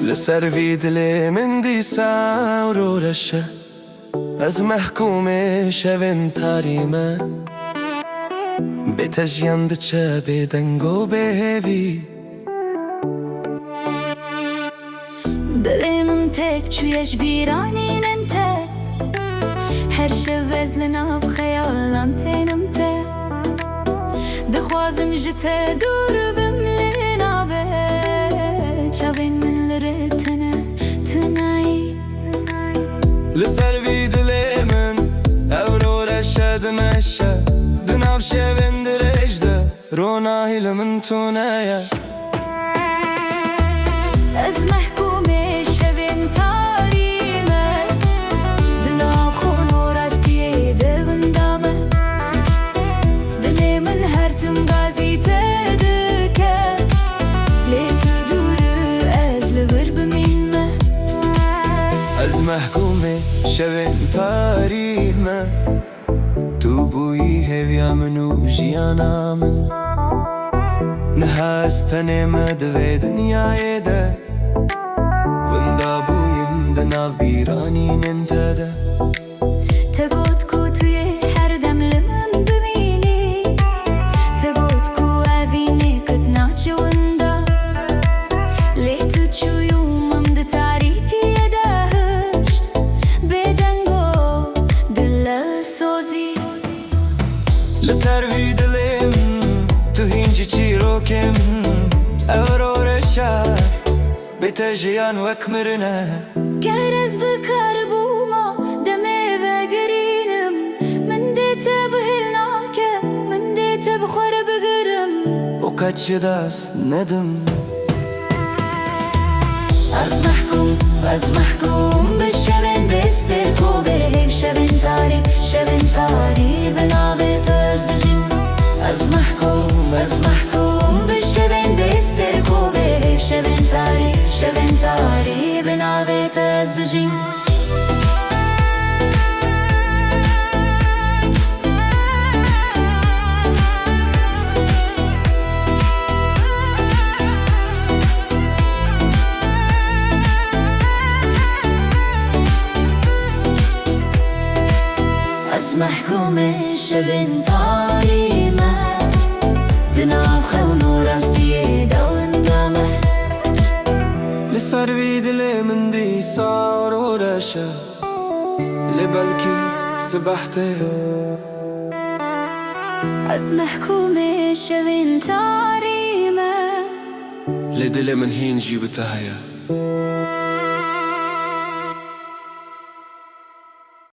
لسر في دلي من دي ساور ورشة از محکوم شوین تاریمه به تجیند چه به دنگو بهوی دلی من تک چویش بیرانین انته هر شب از لناف خیالان تینم ته دخوازم جته دور بملنا به چاوین من لرتنه تنایی لسر في دلي من اورو رشد مشى دناف شوين درجده روناهي لمن تونايا از محکوم شوین تاریمه دناف خون و راستی دوندامه دلی من هر تم غازی تدکه لیت دور از لور بمینمه از محکوم شوین تاریمه تو بویی هویا منو جیانا من نهاستنی مدوی دنیای ده وندا بویم دناف بیرانین انته ده تگوت کو توی هر دم لمن ببینی تگوت کو اوینی کت ناچه وندا لیت چویومم ده تاریتی دهشت بدنگو دل سوزی لسر في دلم تو هینجی چی روکم اورو رشا بتجیان وکمرنه گر از بکار بوما دمه بگرینم من دیتا بهلناکه من دیتا بخور بگرم و کچ دست ندم از محکوم بشوین بستر کو بهیم شوین تاری بنابت از دجین از محکوم بشوین بستر کو بهیم شوین تاری بنابت از دجین از محکوم شوین تاریمه دناف خون و راستی دوندامه لسر في دلي من دي صار ورشا لبلكي سبحته از محکوم شوین تاریمه لدلي من هين جيبتها